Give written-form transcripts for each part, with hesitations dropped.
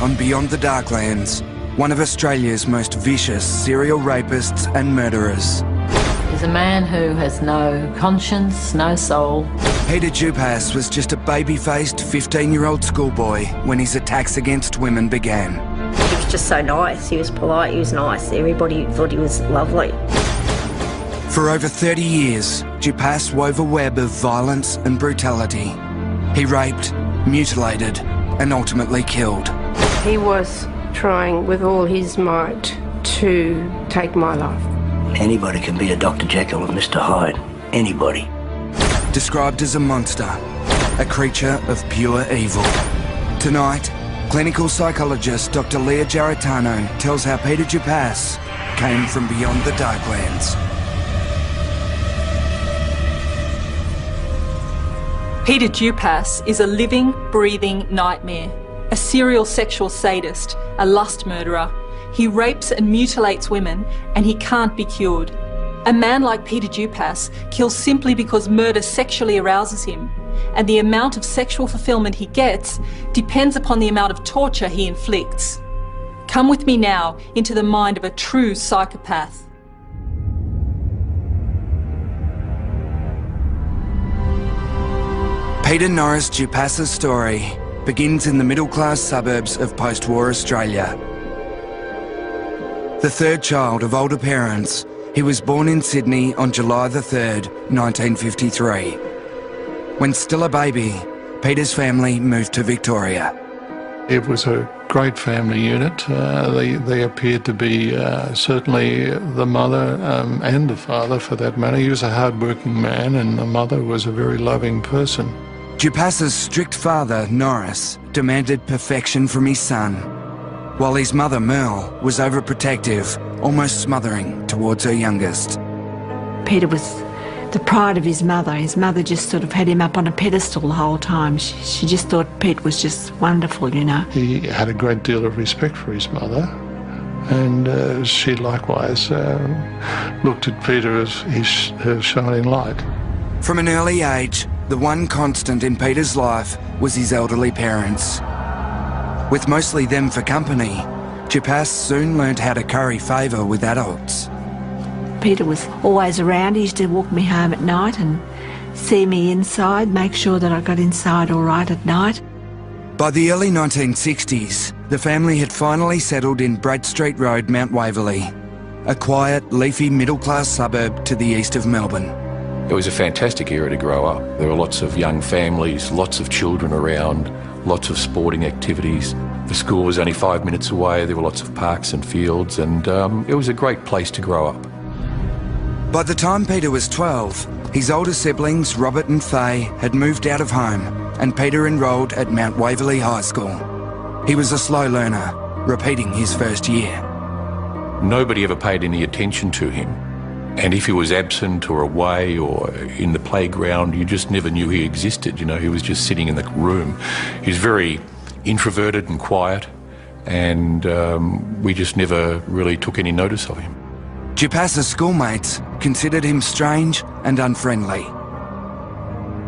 on Beyond the Darklands, one of Australia's most vicious serial rapists and murderers. He's a man who has no conscience, no soul. Peter DUPAS was just a baby-faced 15-year-old schoolboy when his attacks against women began. He was just so nice. He was polite, he was nice. Everybody thought he was lovely. For over 30 years, DUPAS wove a web of violence and brutality. He raped, mutilated, and ultimately killed. He was trying with all his might to take my life. Anybody can be a Dr. Jekyll and Mr. Hyde. Anybody. Described as a monster, a creature of pure evil. Tonight, clinical psychologist Dr. Leah Giarratano tells how Peter DUPAS came from beyond the Darklands. Peter DUPAS is a living, breathing nightmare, a serial sexual sadist, a lust murderer. He rapes and mutilates women, and he can't be cured. A man like Peter DUPAS kills simply because murder sexually arouses him, and the amount of sexual fulfillment he gets depends upon the amount of torture he inflicts. Come with me now into the mind of a true psychopath. Peter Norris DUPAS's story begins in the middle-class suburbs of post-war Australia. The third child of older parents, he was born in Sydney on July the 3rd, 1953. When still a baby, Peter's family moved to Victoria. It was a great family unit. They appeared to be certainly the mother and the father, for that matter. He was a hard-working man, and the mother was a very loving person. DUPAS's strict father, Norris, demanded perfection from his son, while his mother, Merle, was overprotective, almost smothering towards her youngest. Peter was the pride of his mother. His mother just sort of had him up on a pedestal the whole time. She just thought Pete was just wonderful, you know. He had a great deal of respect for his mother, and she likewise looked at Peter as her shining light. From an early age, the one constant in Peter's life was his elderly parents. With mostly them for company, DUPAS soon learned how to curry favour with adults. Peter was always around. He used to walk me home at night and see me inside, make sure that I got inside all right at night. By the early 1960s, the family had finally settled in Bradstreet Road, Mount Waverley, a quiet, leafy middle-class suburb to the east of Melbourne. It was a fantastic era to grow up. There were lots of young families, lots of children around, lots of sporting activities. The school was only 5 minutes away. There were lots of parks and fields, and it was a great place to grow up. By the time Peter was 12, his older siblings, Robert and Faye, had moved out of home, and Peter enrolled at Mount Waverley High School. He was a slow learner, repeating his first year. Nobody ever paid any attention to him. And if he was absent or away or in the playground, you just never knew he existed. You know, he was just sitting in the room. He was very introverted and quiet, and we just never really took any notice of him. DUPAS's schoolmates considered him strange and unfriendly.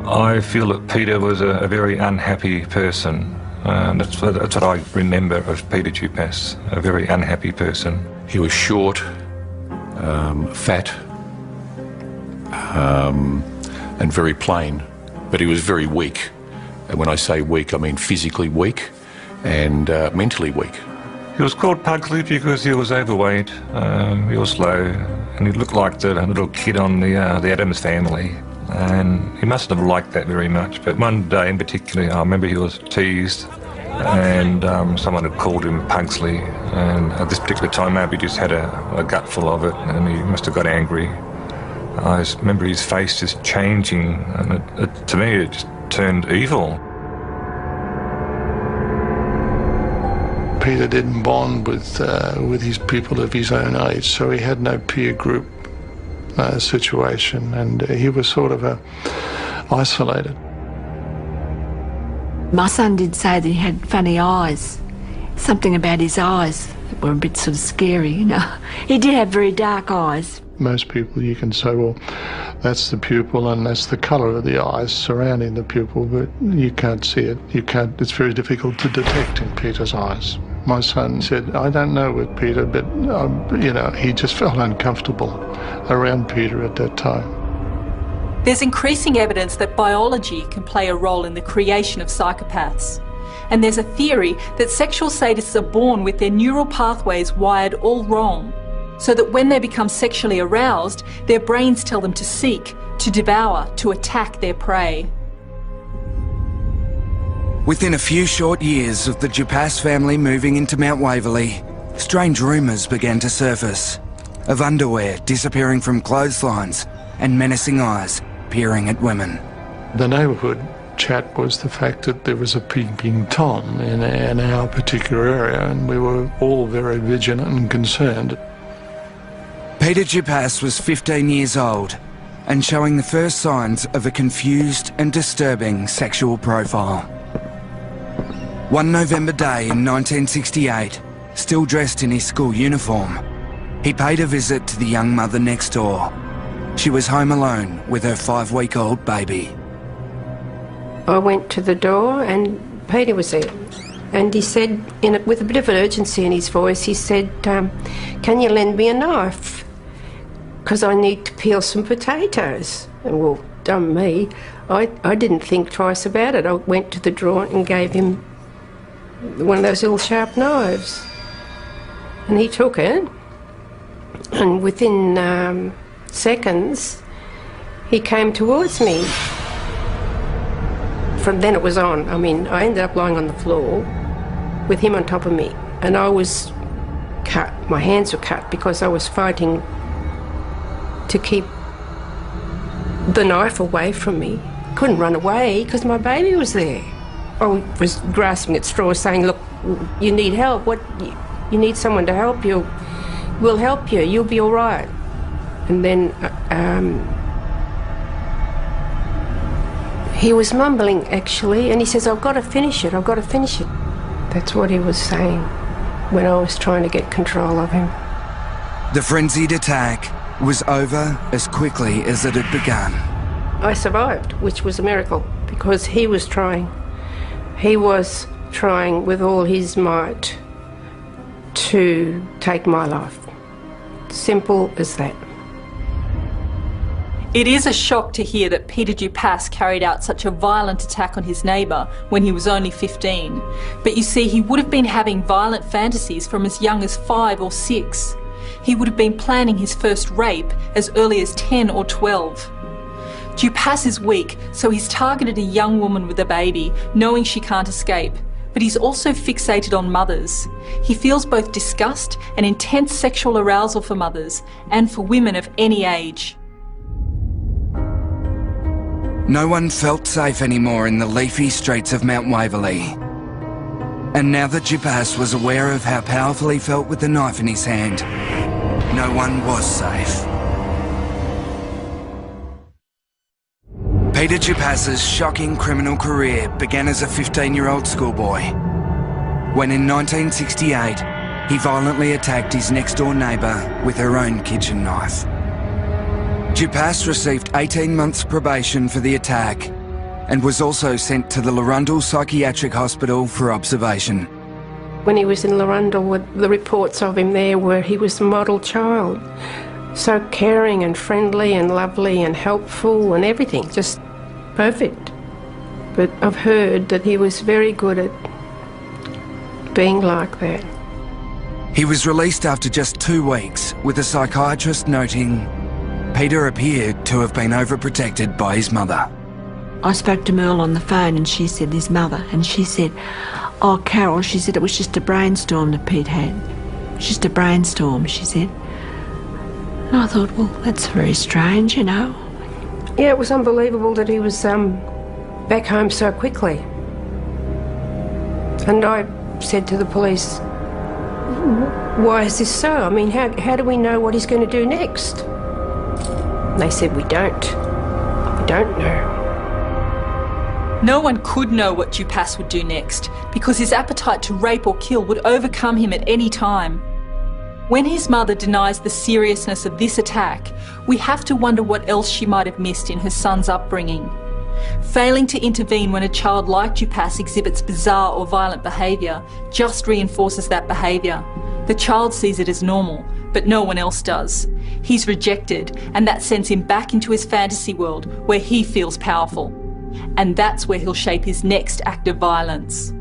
I feel that Peter was a very unhappy person. That's what I remember of Peter DUPAS, a very unhappy person. He was short, fat, and very plain, but he was very weak. And when I say weak, I mean physically weak and mentally weak. He was called Pugsley because he was overweight, he was slow, and he looked like the little kid on the Addams Family. And he mustn't have liked that very much. But one day in particular, I remember he was teased, and someone had called him Pugsley. And at this particular time, maybe he just had a gutful of it, and he must have got angry. I just remember his face just changing, and to me, it just turned evil. Peter didn't bond with his people of his own age, so he had no peer group situation, and he was sort of isolated. My son did say that he had funny eyes, something about his eyes that were a bit sort of scary, you know. He did have very dark eyes. most people you can say, well, that's the pupil and that's the colour of the eyes surrounding the pupil, but you can't see it. It's very difficult to detect in Peter's eyes. My son said, I don't know with Peter, but, he just felt uncomfortable around Peter at that time. There's increasing evidence that biology can play a role in the creation of psychopaths. And there's a theory that sexual sadists are born with their neural pathways wired all wrong, so that when they become sexually aroused, their brains tell them to seek, to devour, to attack their prey. Within a few short years of the DUPAS family moving into Mount Waverley, strange rumours began to surface of underwear disappearing from clotheslines and menacing eyes peering at women. The neighbourhood chat was the fact that there was a peeping Tom in our particular area, and we were all very vigilant and concerned. Peter DUPAS was 15 years old and showing the first signs of a confused and disturbing sexual profile. One November day in 1968, still dressed in his school uniform, he paid a visit to the young mother next door. She was home alone with her 5-week-old baby. I went to the door and Peter was there, and he said, with a bit of urgency in his voice, he said, can you lend me a knife? Because I need to peel some potatoes. And well, dumb me, I didn't think twice about it. I went to the drawer and gave him one of those little sharp knives. And he took it, and within seconds, he came towards me. From then it was on. I mean, I ended up lying on the floor with him on top of me, and I was cut. My hands were cut because I was fighting to keep the knife away from me. Couldn't run away because my baby was there. I was grasping at straws saying, look, you need help. You need someone to help you. We'll help you. You'll be all right. And then he was mumbling, actually, and he says, I've got to finish it, I've got to finish it. That's what he was saying when I was trying to get control of him. The frenzied attack was over as quickly as it had begun. I survived, which was a miracle, because he was trying. He was trying with all his might to take my life. Simple as that. It is a shock to hear that Peter DUPAS carried out such a violent attack on his neighbour when he was only 15. But you see, he would have been having violent fantasies from as young as 5 or 6. He would have been planning his first rape as early as 10 or 12. DUPAS is weak, so he's targeted a young woman with a baby, knowing she can't escape. But he's also fixated on mothers. He feels both disgust and intense sexual arousal for mothers, and for women of any age. No one felt safe anymore in the leafy streets of Mount Waverley. And now that DUPAS was aware of how powerful he felt with the knife in his hand, no one was safe. Peter DUPAS's shocking criminal career began as a 15-year-old schoolboy, when in 1968 he violently attacked his next-door neighbour with her own kitchen knife. DUPAS received 18 months probation for the attack and was also sent to the Larundel Psychiatric Hospital for observation. When he was in Larundel, the reports of him there were he was a model child. So caring and friendly and lovely and helpful and everything, just perfect. But I've heard that he was very good at being like that. He was released after just 2 weeks, with a psychiatrist noting Peter appeared to have been overprotected by his mother. I spoke to Merle on the phone and she said, his mother, and she said, oh, Carol, she said it was just a brainstorm that Pete had. Just a brainstorm, she said. And I thought, well, that's very strange, you know. Yeah, it was unbelievable that he was back home so quickly. And I said to the police, why is this so? I mean, how do we know what he's going to do next? And they said, we don't know. No one could know what DUPAS would do next, because his appetite to rape or kill would overcome him at any time. When his mother denies the seriousness of this attack, we have to wonder what else she might have missed in her son's upbringing. Failing to intervene when a child like DUPAS exhibits bizarre or violent behaviour just reinforces that behaviour. The child sees it as normal, but no one else does. He's rejected, and that sends him back into his fantasy world where he feels powerful. And that's where he'll shape his next act of violence.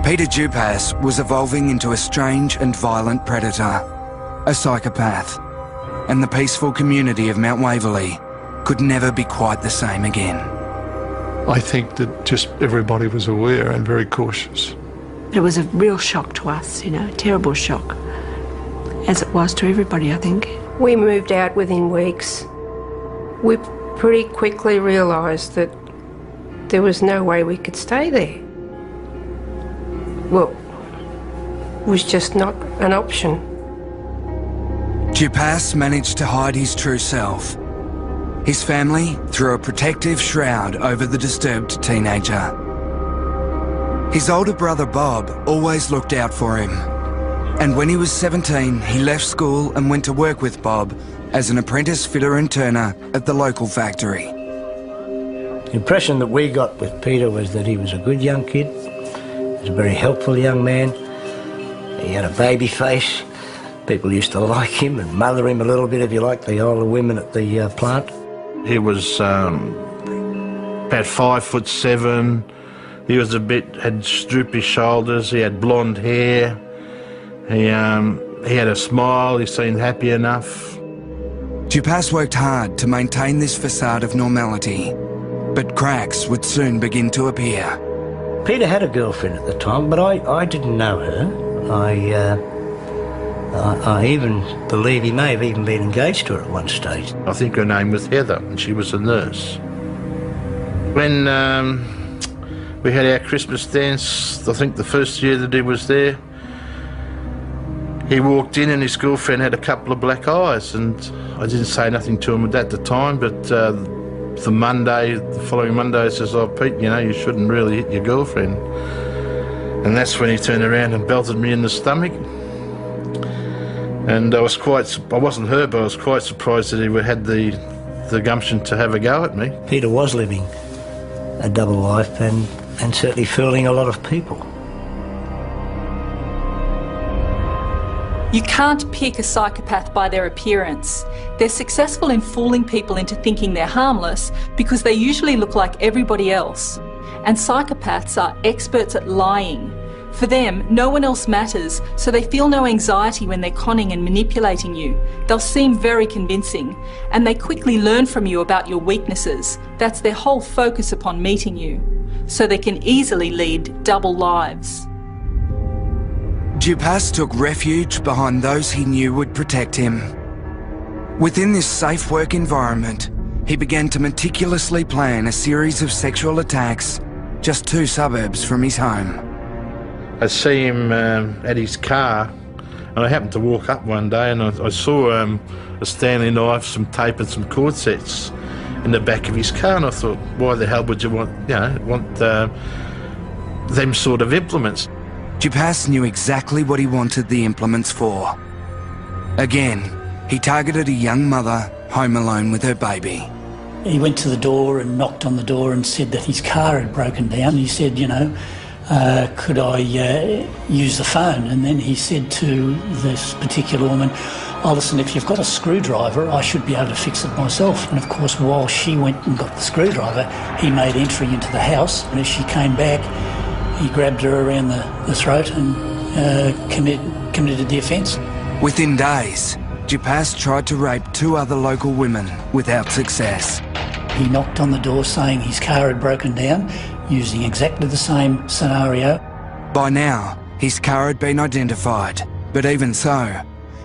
Peter DUPAS was evolving into a strange and violent predator, a psychopath, and the peaceful community of Mount Waverley could never be quite the same again. I think that just everybody was aware and very cautious. It was a real shock to us, you know, a terrible shock, as it was to everybody, I think. We moved out within weeks. We pretty quickly realised that there was no way we could stay there. Well, it was just not an option. DUPAS managed to hide his true self. His family threw a protective shroud over the disturbed teenager. His older brother Bob always looked out for him. And when he was 17, he left school and went to work with Bob as an apprentice fitter and turner at the local factory. The impression that we got with Peter was that he was a good young kid. He was a very helpful young man. He had a baby face. People used to like him and mother him a little bit, if you like, the older women at the plant. He was about 5'7". He was had droopy shoulders. He had blonde hair. He had a smile. He seemed happy enough. DUPAS worked hard to maintain this facade of normality, but cracks would soon begin to appear. Peter had a girlfriend at the time, but I didn't know her. I even believe he may have even been engaged to her at one stage. I think her name was Heather, and she was a nurse. When we had our Christmas dance, I think the first year that he was there, he walked in and his girlfriend had a couple of black eyes, and I didn't say nothing to him at the time, but the following Monday, he says, "Oh, Pete, you know, you shouldn't really hit your girlfriend." And that's when he turned around and belted me in the stomach. And I wasn't hurt, but I was quite surprised that he had the gumption to have a go at me. Peter was living a double life and certainly fooling a lot of people. You can't pick a psychopath by their appearance. They're successful in fooling people into thinking they're harmless because they usually look like everybody else. And psychopaths are experts at lying. For them, no one else matters, so they feel no anxiety when they're conning and manipulating you. They'll seem very convincing, and they quickly learn from you about your weaknesses. That's their whole focus upon meeting you. So they can easily lead double lives. DUPAS took refuge behind those he knew would protect him. Within this safe work environment, he began to meticulously plan a series of sexual attacks just 2 suburbs from his home. I see him at his car, and I happened to walk up one day and I saw a Stanley knife, some tape and some cord sets in the back of his car, and I thought, why the hell would you want them sort of implements? DUPAS knew exactly what he wanted the implements for. Again, he targeted a young mother home alone with her baby. He went to the door and knocked on the door and said that his car had broken down. He said, you know, could I use the phone? And then he said to this particular woman, oh, listen, if you've got a screwdriver, I should be able to fix it myself. And of course, while she went and got the screwdriver, he made entry into the house. And as she came back, he grabbed her around the throat and committed the offence. Within days, DUPAS tried to rape 2 other local women without success. He knocked on the door saying his car had broken down, using exactly the same scenario. By now, his car had been identified, but even so,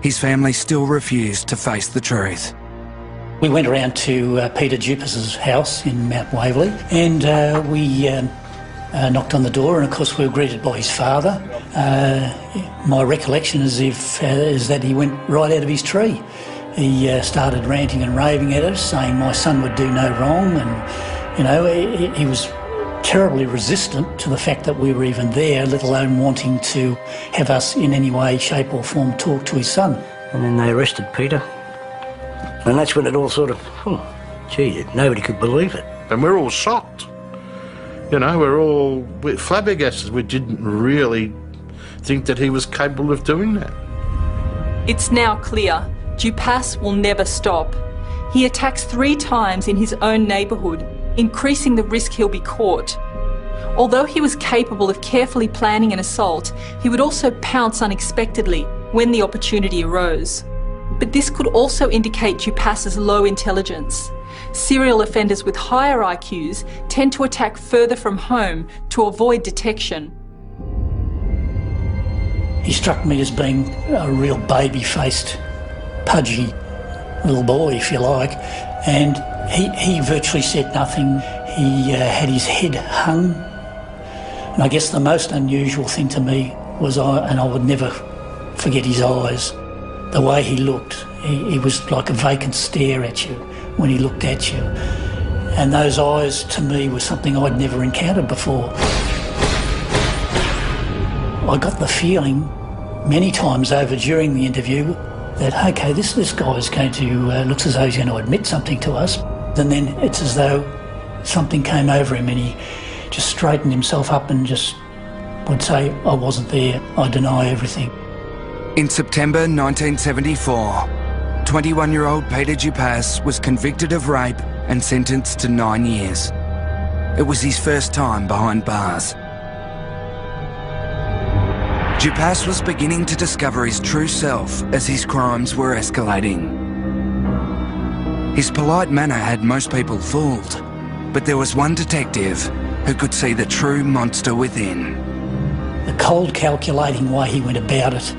his family still refused to face the truth. We went around to Peter DUPAS's house in Mount Waverley, and we knocked on the door, and of course we were greeted by his father. My recollection is that he went right out of his tree. He started ranting and raving at us, saying my son would do no wrong, and you know, he was terribly resistant to the fact that we were even there, let alone wanting to have us in any way, shape or form talk to his son. And then they arrested Peter. And that's when it all sort of, gee, nobody could believe it. And we're all shocked. You know, we're flabbergasted. We didn't really think that he was capable of doing that. It's now clear DUPAS will never stop. He attacks 3 times in his own neighbourhood, increasing the risk he'll be caught. Although he was capable of carefully planning an assault, he would also pounce unexpectedly when the opportunity arose. But this could also indicate DUPAS's low intelligence. Serial offenders with higher IQs tend to attack further from home to avoid detection. He struck me as being a real baby-faced, pudgy little boy, if you like, and he virtually said nothing. He had his head hung, and I guess the most unusual thing to me was, and I would never forget his eyes, the way he looked. He was like a vacant stare at you when he looked at you, and those eyes to me were something I'd never encountered before. I got the feeling many times over during the interview that, okay, this guy is going to, looks as though he's going to admit something to us. And then it's as though something came over him and he just straightened himself up and just would say, I wasn't there, I deny everything. In September 1974, 21-year-old Peter DUPAS was convicted of rape and sentenced to 9 years. It was his first time behind bars. DUPAS was beginning to discover his true self as his crimes were escalating. His polite manner had most people fooled, but there was one detective who could see the true monster within. The cold, calculating way he went about it,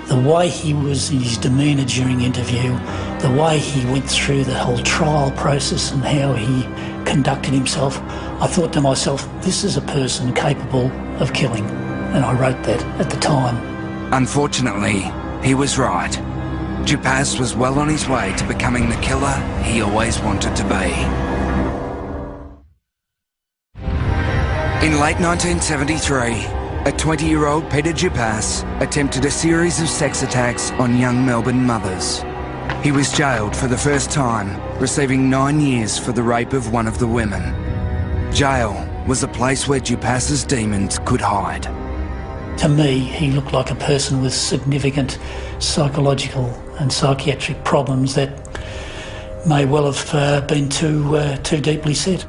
the way he was in his demeanour during interview, the way he went through the whole trial process and how he conducted himself, I thought to myself, this is a person capable of killing. And I wrote that at the time. Unfortunately, he was right. DUPAS was well on his way to becoming the killer he always wanted to be. In late 1973, a 20-year-old Peter DUPAS attempted a series of sex attacks on young Melbourne mothers. He was jailed for the first time, receiving 9 years for the rape of one of the women. Jail was a place where DUPAS's demons could hide. To me, he looked like a person with significant psychological and psychiatric problems that may well have been too deeply set.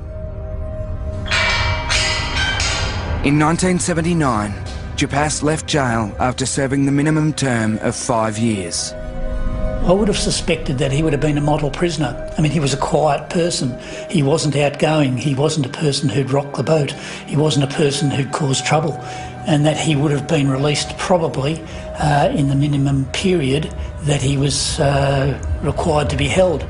In 1979, DUPAS left jail after serving the minimum term of 5 years. I would have suspected that he would have been a model prisoner. I mean, he was a quiet person. He wasn't outgoing. He wasn't a person who'd rock the boat. He wasn't a person who'd cause trouble. And that he would have been released probably in the minimum period that he was required to be held.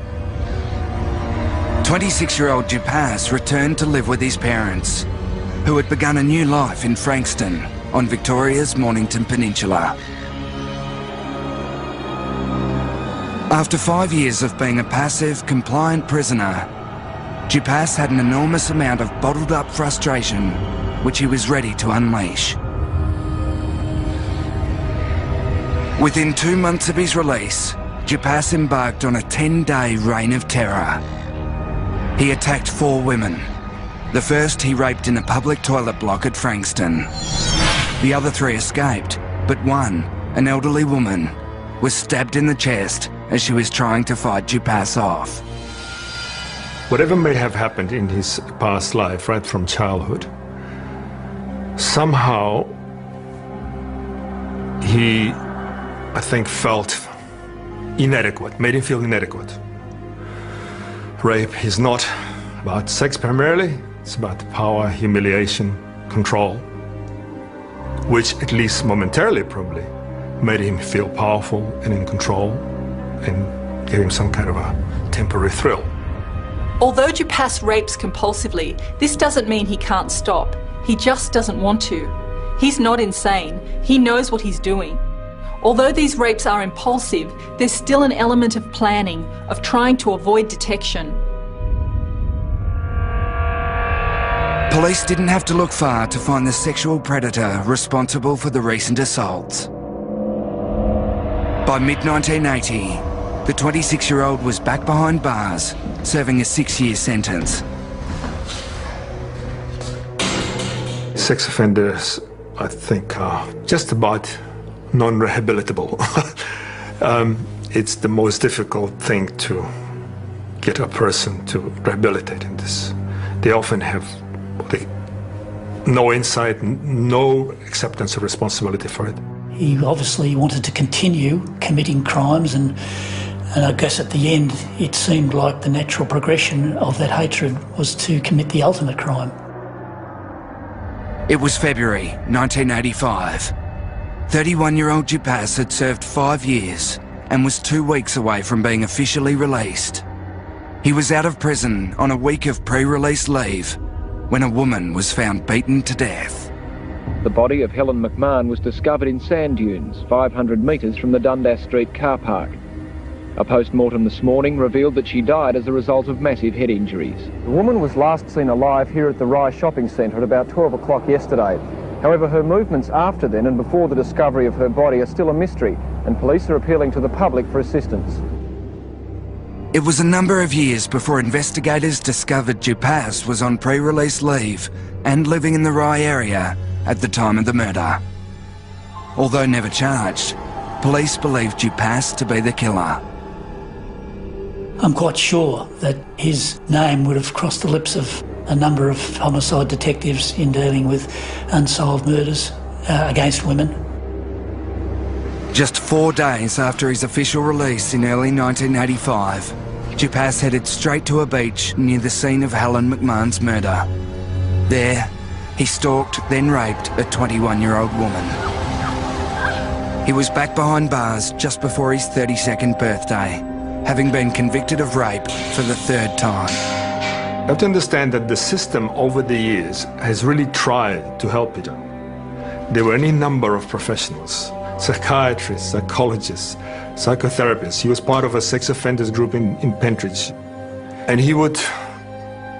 26-year-old DUPAS returned to live with his parents, who had begun a new life in Frankston on Victoria's Mornington Peninsula. After 5 years of being a passive, compliant prisoner, DUPAS had an enormous amount of bottled-up frustration which he was ready to unleash. Within 2 months of his release, DUPAS embarked on a 10-day reign of terror. He attacked 4 women. The first he raped in a public toilet block at Frankston. The other 3 escaped, but one, an elderly woman, was stabbed in the chest as she was trying to fight DUPAS off. Whatever may have happened in his past life, right from childhood, somehow he, I think, felt inadequate, made him feel inadequate. Rape is not about sex primarily, it's about power, humiliation, control, which at least momentarily probably made him feel powerful and in control and gave him some kind of a temporary thrill. Although DUPAS rapes compulsively, this doesn't mean he can't stop. He just doesn't want to. He's not insane. He knows what he's doing. Although these rapes are impulsive, there's still an element of planning, of trying to avoid detection. Police didn't have to look far to find the sexual predator responsible for the recent assaults. By mid-1980, the 26-year-old was back behind bars, serving a 6-year sentence. Sex offenders, I think, are just about non-rehabilitable. It's the most difficult thing to get a person to rehabilitate in this. They often have no insight, no acceptance of responsibility for it. He obviously wanted to continue committing crimes, and I guess at the end it seemed like the natural progression of that hatred was to commit the ultimate crime. It was February 1985. 31-year-old DUPAS had served 5 years and was 2 weeks away from being officially released. He was out of prison on a week of pre-release leave when a woman was found beaten to death. The body of Helen McMahon was discovered in sand dunes 500 metres from the Dundas Street car park. A post-mortem this morning revealed that she died as a result of massive head injuries. The woman was last seen alive here at the Rye Shopping Centre at about 12 o'clock yesterday. However, her movements after then and before the discovery of her body are still a mystery, and police are appealing to the public for assistance. It was a number of years before investigators discovered DUPAS was on pre-release leave and living in the Rye area at the time of the murder. Although never charged, police believed DUPAS to be the killer. I'm quite sure that his name would have crossed the lips of a number of homicide detectives in dealing with unsolved murders against women. Just 4 days after his official release in early 1985, DUPAS headed straight to a beach near the scene of Helen McMahon's murder. There, he stalked, then raped a 21-year-old woman. He was back behind bars just before his 32nd birthday, having been convicted of rape for the 3rd time. You have to understand that the system over the years has really tried to help Peter. There were any number of professionals, psychiatrists, psychologists, psychotherapists. He was part of a sex offenders group in Pentridge. And he would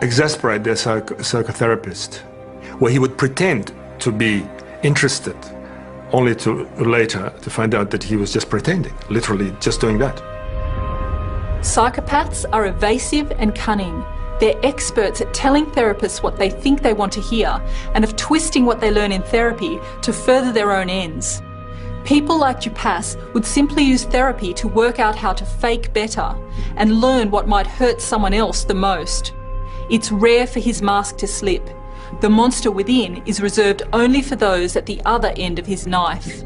exasperate their psychotherapist, where he would pretend to be interested, only to later to find out that he was just pretending, literally just doing that. Psychopaths are evasive and cunning. They're experts at telling therapists what they think they want to hear and of twisting what they learn in therapy to further their own ends. People like DUPAS would simply use therapy to work out how to fake better and learn what might hurt someone else the most. It's rare for his mask to slip. The monster within is reserved only for those at the other end of his knife.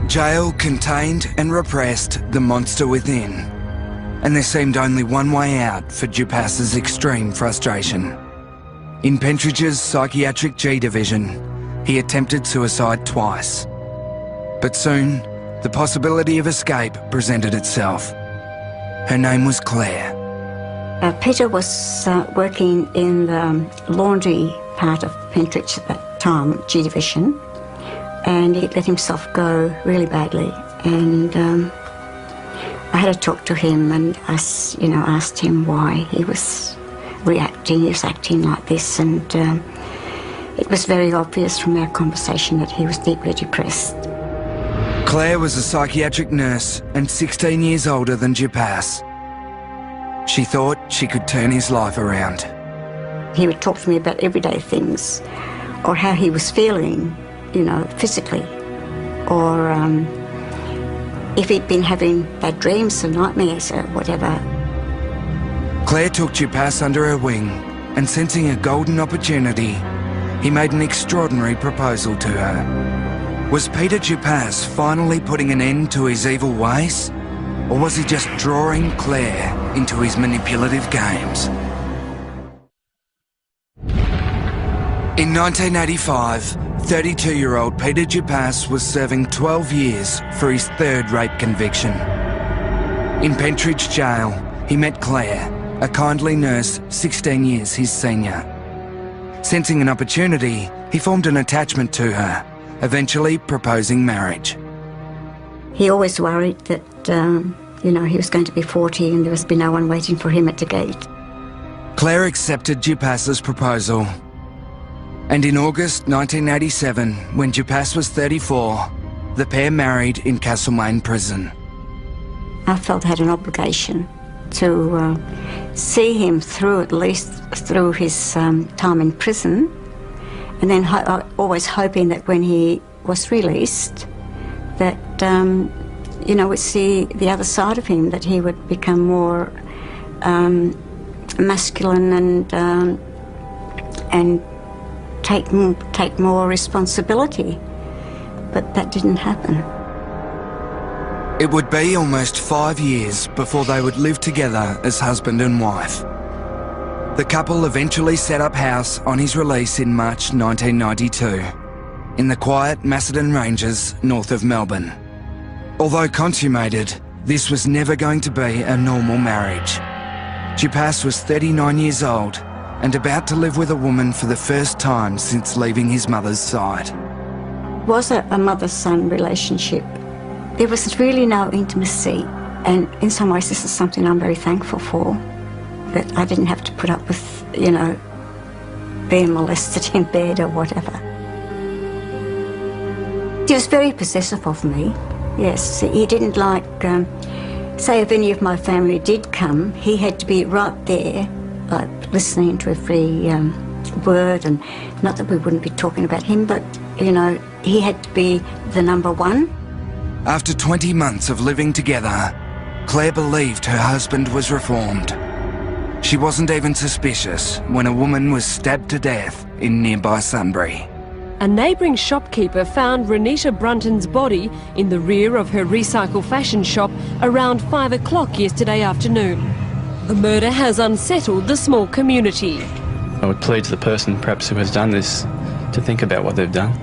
Jail contained and repressed the monster within, and there seemed only one way out for DUPAS's extreme frustration. In Pentridge's psychiatric G division, he attempted suicide twice. But soon, the possibility of escape presented itself. Her name was Claire. Peter was working in the laundry part of Pentridge at that time, G division, and he let himself go really badly. And I had a talk to him and asked him why he was reacting, he was acting like this, and it was very obvious from our conversation that he was deeply depressed. Claire was a psychiatric nurse and 16 years older than DUPAS. She thought she could turn his life around. He would talk to me about everyday things, or how he was feeling, physically, or if he'd been having bad dreams or nightmares or whatever. Claire took DUPAS under her wing, and sensing a golden opportunity, he made an extraordinary proposal to her. Was Peter DUPAS finally putting an end to his evil ways? Or was he just drawing Claire into his manipulative games? In 1985, 32-year-old Peter DUPAS was serving 12 years for his 3rd rape conviction. In Pentridge Jail, he met Claire, a kindly nurse 16 years his senior. Sensing an opportunity, he formed an attachment to her, eventually proposing marriage. He always worried that, he was going to be 40 and there was be no one waiting for him at the gate. Claire accepted DUPAS's proposal. And in August 1987, when DUPAS was 34, the pair married in Castlemaine prison. I felt I had an obligation to see him through, at least through his time in prison, and then always hoping that when he was released, that you know, we'd see the other side of him, that he would become more masculine and take more responsibility. But that didn't happen. It would be almost 5 years before they would live together as husband and wife. The couple eventually set up house on his release in March 1992, in the quiet Macedon Ranges north of Melbourne. Although consummated, this was never going to be a normal marriage. DUPAS was 39 years old and about to live with a woman for the first time since leaving his mother's side. It was a mother-son relationship. There was really no intimacy, and in some ways this is something I'm very thankful for, that I didn't have to put up with, you know, being molested in bed or whatever. He was very possessive of me, yes. He didn't like, say if any of my family did come, he had to be right there, like listening to every word, and not that we wouldn't be talking about him, but, you know, he had to be the number one. After 20 months of living together, Claire believed her husband was reformed. She wasn't even suspicious when a woman was stabbed to death in nearby Sunbury. A neighbouring shopkeeper found Renita Brunton's body in the rear of her recycle fashion shop around 5 o'clock yesterday afternoon. The murder has unsettled the small community. I would plead to the person perhaps who has done this to think about what they've done.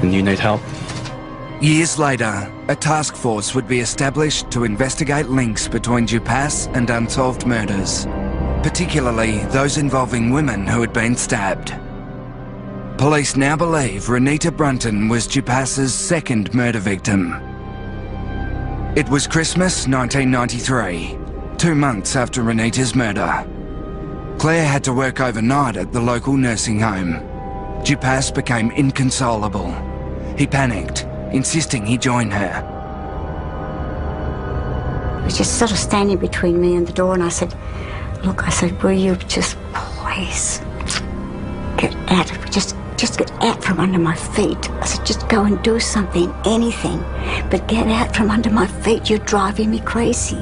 And you need help. Years later, a task force would be established to investigate links between DUPAS and unsolved murders, particularly those involving women who had been stabbed. Police now believe Renita Brunton was DUPAS's second murder victim. It was Christmas 1993, 2 months after Renita's murder. Claire had to work overnight at the local nursing home. DUPAS became inconsolable. He panicked, insisting he join her. He was just sort of standing between me and the door, and I said, look, I said, will you just please get out, just get out from under my feet. I said, just go and do something, anything, but get out from under my feet, you're driving me crazy.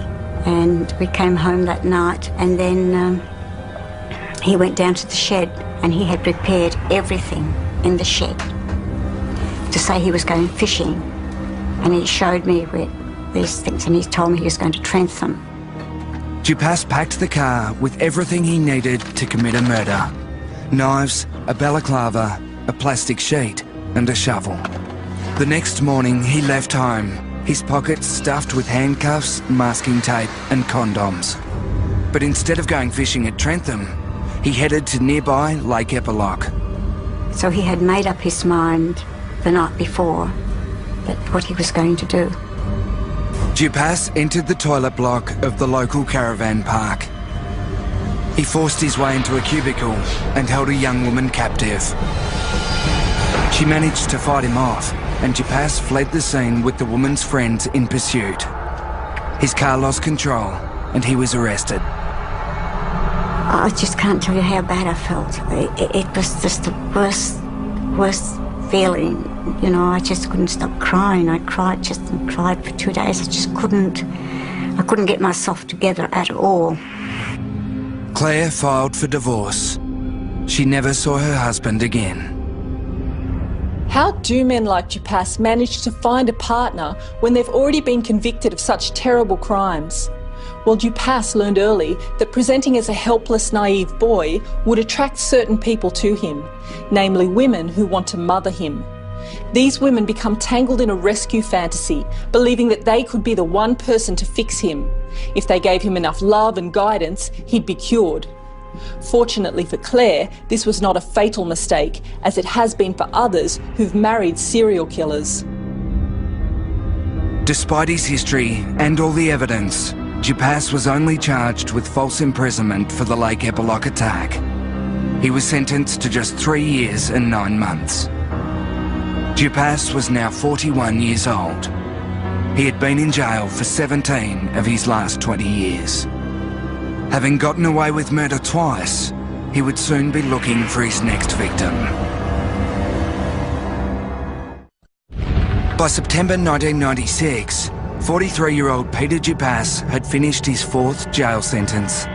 And we came home that night, and then he went down to the shed, and he had prepared everything in the shed to say he was going fishing, and he showed me where these things, and he told me he was going to Trentham. DUPAS packed the car with everything he needed to commit a murder. Knives, a balaclava, a plastic sheet and a shovel. The next morning he left home, his pockets stuffed with handcuffs, masking tape and condoms. But instead of going fishing at Trentham, he headed to nearby Lake Epilogue. So he had made up his mind the night before that what he was going to do. DUPAS entered the toilet block of the local caravan park. He forced his way into a cubicle and held a young woman captive. She managed to fight him off, and DUPAS fled the scene with the woman's friends in pursuit. His car lost control and he was arrested. I just can't tell you how bad I felt. It was just the worst feeling. You know, I just couldn't stop crying. I cried for 2 days. I couldn't get myself together at all. Claire filed for divorce. She never saw her husband again. How do men like DUPAS manage to find a partner when they've already been convicted of such terrible crimes? Well, DUPAS learned early that presenting as a helpless, naive boy would attract certain people to him, namely women who want to mother him. These women become tangled in a rescue fantasy, believing that they could be the one person to fix him. If they gave him enough love and guidance, he'd be cured. Fortunately for Claire, this was not a fatal mistake, as it has been for others who've married serial killers. Despite his history and all the evidence, DUPAS was only charged with false imprisonment for the Lake Epilogue attack. He was sentenced to just 3 years and 9 months. DUPAS was now 41 years old. He had been in jail for 17 of his last 20 years. Having gotten away with murder twice, he would soon be looking for his next victim. By September 1996, 43-year-old Peter DUPAS had finished his 4th jail sentence.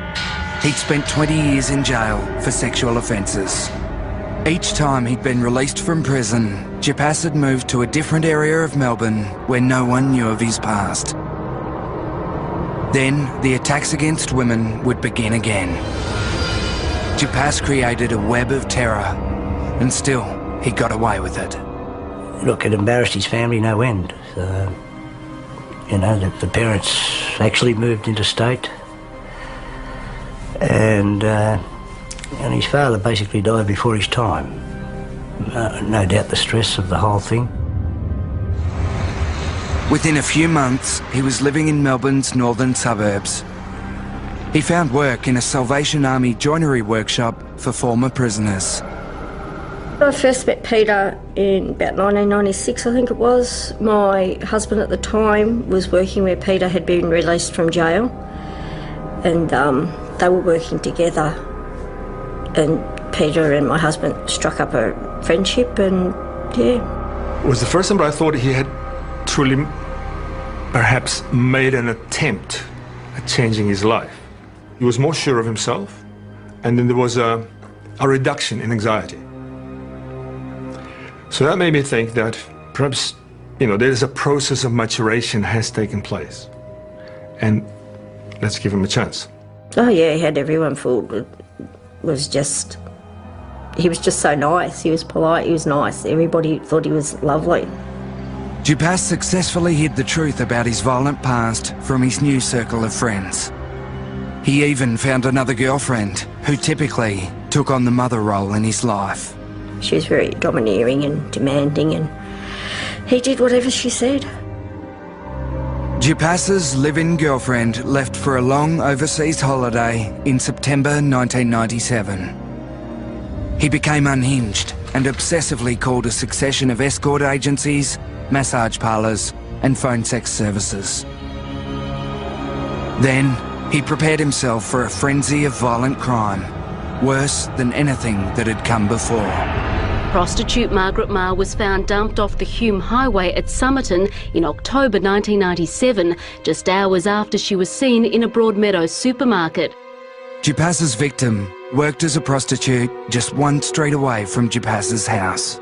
He'd spent 20 years in jail for sexual offences. Each time he'd been released from prison, DUPAS had moved to a different area of Melbourne where no one knew of his past. Then the attacks against women would begin again. DUPAS created a web of terror, and still he got away with it. Look, it embarrassed his family no end. You know, the parents actually moved interstate, and his father basically died before his time. No doubt the stress of the whole thing. Within a few months, he was living in Melbourne's northern suburbs. He found work in a Salvation Army joinery workshop for former prisoners. I first met Peter in about 1996, I think it was. My husband at the time was working where Peter had been released from jail, and they were working together, and Peter and my husband struck up a friendship, and yeah. It was the first time I thought he had truly perhaps made an attempt at changing his life. He was more sure of himself, and then there was a reduction in anxiety. So that made me think that perhaps, you know, there's a process of maturation has taken place, and let's give him a chance. Oh yeah, he had everyone fooled. He was just so nice. He was polite, he was nice. Everybody thought he was lovely. DUPAS successfully hid the truth about his violent past from his new circle of friends. He even found another girlfriend who typically took on the mother role in his life. She was very domineering and demanding, and he did whatever she said. DUPAS's live-in girlfriend left for a long overseas holiday in September 1997. He became unhinged and obsessively called a succession of escort agencies, massage parlours and phone sex services. Then he prepared himself for a frenzy of violent crime, worse than anything that had come before. Prostitute Margaret Marr was found dumped off the Hume Highway at Somerton in October 1997, just hours after she was seen in a Broadmeadows supermarket. DUPAS's victim worked as a prostitute just 1 street away from DUPAS's house.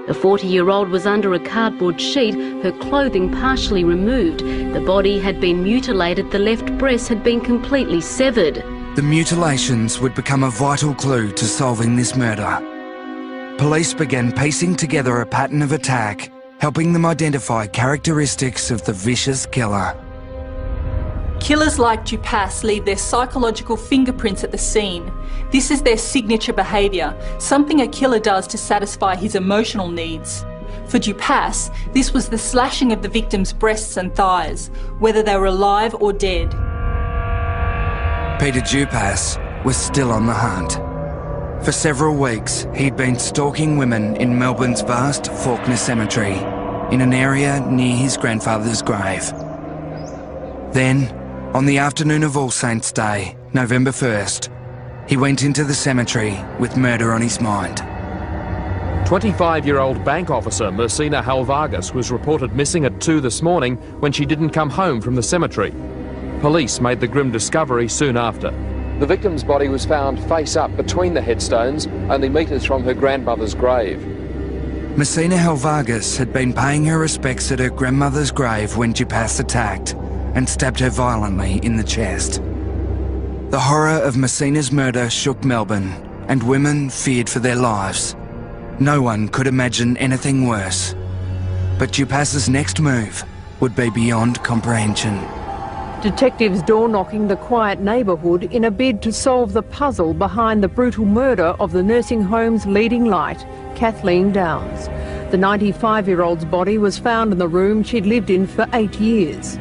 The 40-year-old was under a cardboard sheet, her clothing partially removed. The body had been mutilated, the left breast had been completely severed. The mutilations would become a vital clue to solving this murder. Police began piecing together a pattern of attack, helping them identify characteristics of the vicious killer. Killers like DUPAS leave their psychological fingerprints at the scene. This is their signature behaviour, something a killer does to satisfy his emotional needs. For DUPAS, this was the slashing of the victim's breasts and thighs, whether they were alive or dead. Peter DUPAS was still on the hunt. For several weeks, he'd been stalking women in Melbourne's vast Fawkner Cemetery, in an area near his grandfather's grave. Then, on the afternoon of All Saints' Day, November 1st, he went into the cemetery with murder on his mind. 25-year-old bank officer Mersina Halvargas was reported missing at 2 this morning when she didn't come home from the cemetery. Police made the grim discovery soon after. The victim's body was found face up between the headstones, only metres from her grandmother's grave. Mersina Halvargas had been paying her respects at her grandmother's grave when DUPAS attacked and stabbed her violently in the chest. The horror of Mersina's murder shook Melbourne, and women feared for their lives. No one could imagine anything worse. But DUPAS's next move would be beyond comprehension. Detectives door-knocking the quiet neighbourhood in a bid to solve the puzzle behind the brutal murder of the nursing home's leading light, Kathleen Downs. The 95-year-old's body was found in the room she'd lived in for 8 years.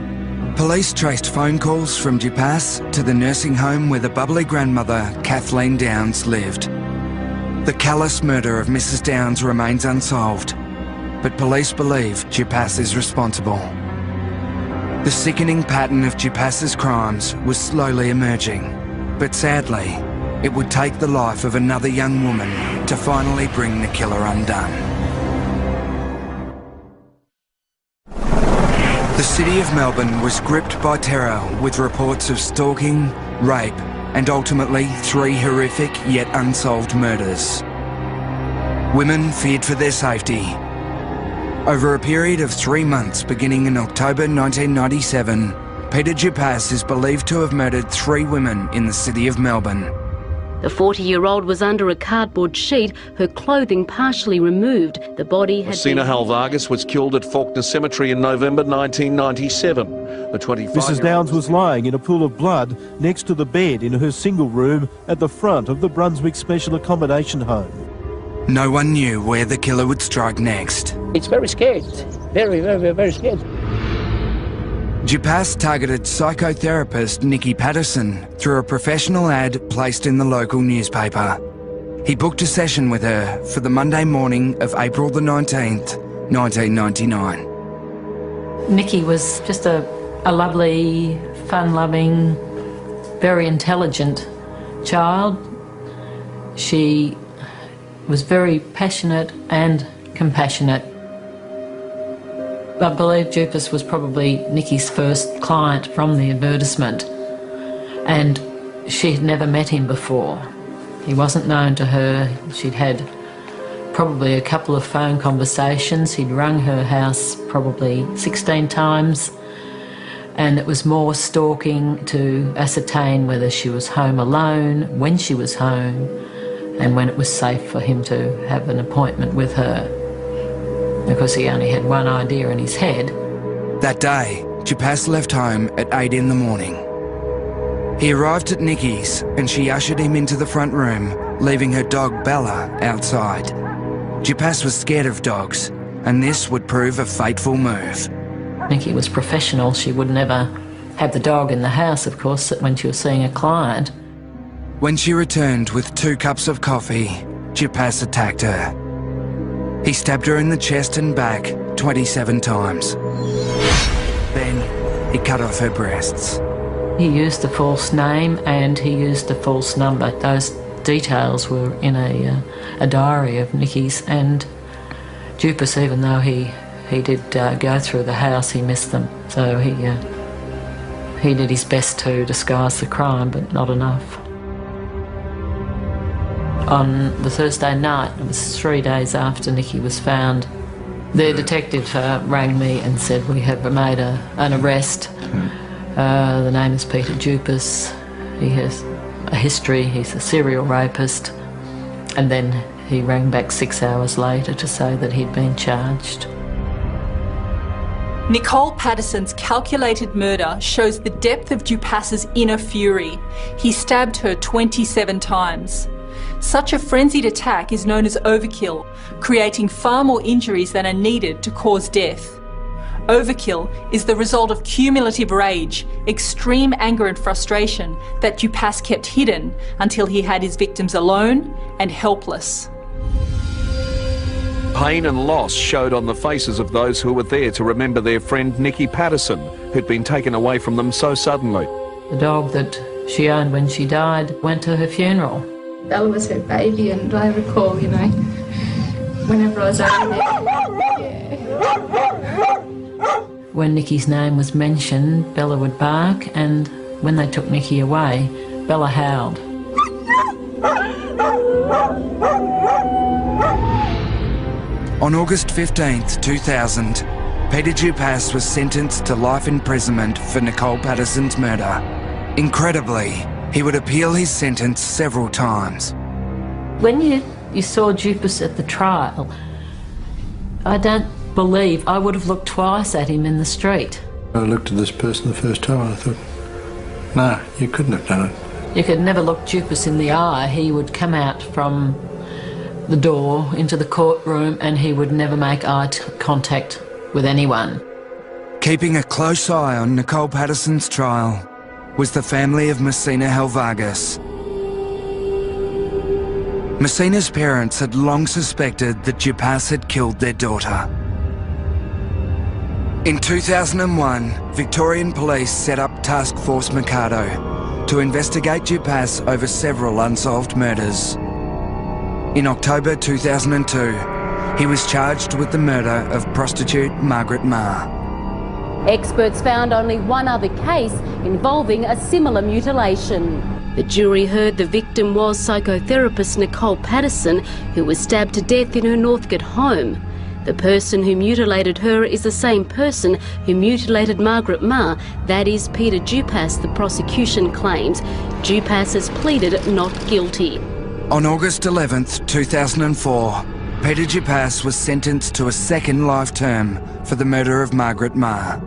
Police traced phone calls from DUPAS to the nursing home where the bubbly grandmother, Kathleen Downs, lived. The callous murder of Mrs. Downs remains unsolved, but police believe DUPAS is responsible. The sickening pattern of DUPAS's crimes was slowly emerging, but sadly, it would take the life of another young woman to finally bring the killer undone. The city of Melbourne was gripped by terror with reports of stalking, rape, and ultimately 3 horrific yet unsolved murders. Women feared for their safety. Over a period of 3 months beginning in October 1997, Peter DUPAS is believed to have murdered 3 women in the city of Melbourne. The 40-year-old was under a cardboard sheet, her clothing partially removed. The body had Messina Halvargas was killed at Faulkner Cemetery in November 1997. The 25-year-old Mrs. Downs was lying in a pool of blood next to the bed in her single room at the front of the Brunswick Special Accommodation Home. No one knew where the killer would strike next. It's very scared. Very, very, very scared. DUPAS targeted psychotherapist Nikki Patterson through a professional ad placed in the local newspaper. He booked a session with her for the Monday morning of April the 19th, 1999. Nikki was just a lovely, fun-loving, very intelligent child. She was very passionate and compassionate. I believe DUPAS was probably Nikki's first client from the advertisement, and she had never met him before. He wasn't known to her. She'd had probably a couple of phone conversations. He'd rung her house probably 16 times, and it was more stalking to ascertain whether she was home alone, when she was home, and when it was safe for him to have an appointment with her, because he only had one idea in his head. That day, DUPAS left home at 8 in the morning. He arrived at Nikki's and she ushered him into the front room, leaving her dog Bella outside. DUPAS was scared of dogs, and this would prove a fateful move. Nikki was professional. She would never have the dog in the house, of course, when she was seeing a client. When she returned with 2 cups of coffee, DUPAS attacked her. He stabbed her in the chest and back 27 times. Then he cut off her breasts. He used a false name and he used a false number. Those details were in a diary of Nikki's, and DUPAS, even though he did go through the house, he missed them. So he did his best to disguise the crime, but not enough. On the Thursday night, it was 3 days after Nikki was found, the detective rang me and said, we have made an arrest. The name is Peter DUPAS. He has a history, he's a serial rapist. And then he rang back 6 hours later to say that he'd been charged. Nicole Patterson's calculated murder shows the depth of DUPAS's inner fury. He stabbed her 27 times. Such a frenzied attack is known as overkill, creating far more injuries than are needed to cause death. Overkill is the result of cumulative rage, extreme anger and frustration that DUPAS kept hidden until he had his victims alone and helpless. Pain and loss showed on the faces of those who were there to remember their friend Nikki Patterson, who'd been taken away from them so suddenly. The dog that she owned when she died went to her funeral. Bella was her baby, and I recall, whenever I was over there. When Nikki's name was mentioned, Bella would bark, and when they took Nikki away, Bella howled. On August 15th, 2000, Peter DUPAS was sentenced to life imprisonment for Nicole Patterson's murder. Incredibly, he would appeal his sentence several times. When you saw DUPAS at the trial, I don't believe I would have looked twice at him in the street. I looked at this person the first time and I thought, no, you couldn't have done it. You could never look DUPAS in the eye. He would come out from the door into the courtroom and he would never make eye contact with anyone. Keeping a close eye on Nicole Patterson's trial was the family of Messina Helvargas. Messina's parents had long suspected that DUPAS had killed their daughter. In 2001, Victorian police set up Task Force Mikado to investigate DUPAS over several unsolved murders. In October 2002, he was charged with the murder of prostitute Margaret Marr. Experts found only one other case involving a similar mutilation. The jury heard the victim was psychotherapist Nicole Patterson, who was stabbed to death in her Northcote home. The person who mutilated her is the same person who mutilated Margaret Marr, that is Peter DUPAS, the prosecution claims. DUPAS has pleaded not guilty. On August 11th, 2004, Peter DUPAS was sentenced to a second life term for the murder of Margaret Marr.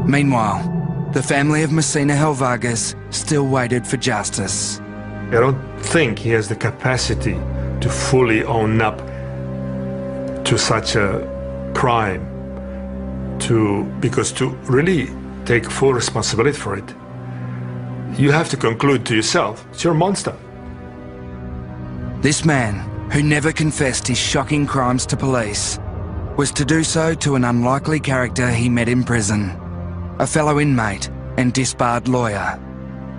Meanwhile, the family of Messina Helvargas still waited for justice. I don't think he has the capacity to fully own up to such a crime, because to really take full responsibility for it, you have to conclude to yourself, it's your monster. This man, who never confessed his shocking crimes to police, was to do so to an unlikely character he met in prison, a fellow inmate and disbarred lawyer.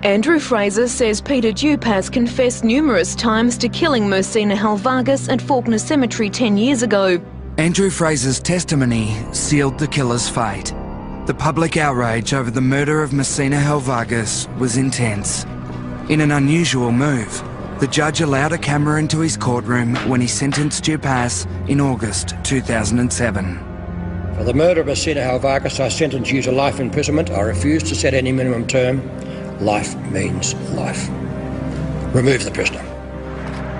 Andrew Fraser says Peter DUPAS confessed numerous times to killing Messina Helvargas at Faulkner Cemetery 10 years ago. Andrew Fraser's testimony sealed the killer's fate. The public outrage over the murder of Messina Helvargas was intense. In an unusual move, the judge allowed a camera into his courtroom when he sentenced DUPAS in August 2007. For the murder of Messina Helvargas, I sentence you to life imprisonment. I refuse to set any minimum term. Life means life. Remove the prisoner.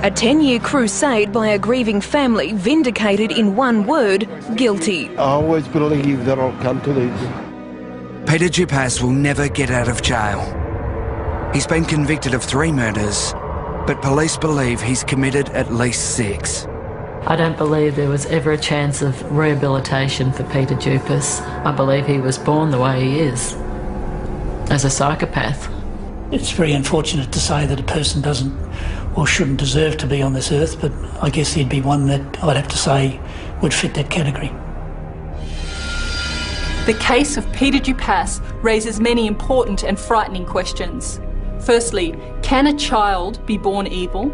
A 10-year crusade by a grieving family vindicated in one word, guilty. I always believe that I'll come to this. Peter DUPAS will never get out of jail. He's been convicted of 3 murders, but police believe he's committed at least 6. I don't believe there was ever a chance of rehabilitation for Peter DUPAS. I believe he was born the way he is, as a psychopath. It's very unfortunate to say that a person doesn't or shouldn't deserve to be on this earth, but I guess he'd be one that I'd have to say would fit that category. The case of Peter DUPAS raises many important and frightening questions. Firstly, can a child be born evil?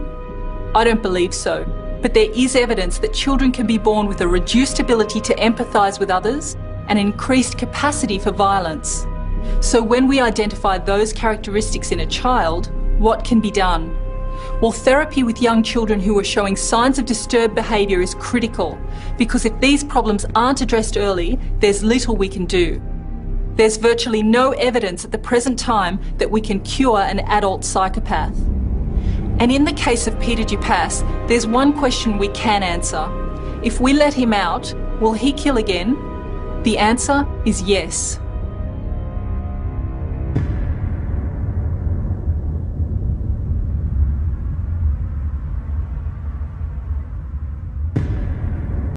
I don't believe so, but there is evidence that children can be born with a reduced ability to empathise with others and increased capacity for violence. So when we identify those characteristics in a child, what can be done? Well, therapy with young children who are showing signs of disturbed behaviour is critical, because if these problems aren't addressed early, there's little we can do. There's virtually no evidence at the present time that we can cure an adult psychopath. And in the case of Peter DUPAS, there's one question we can answer. If we let him out, will he kill again? The answer is yes.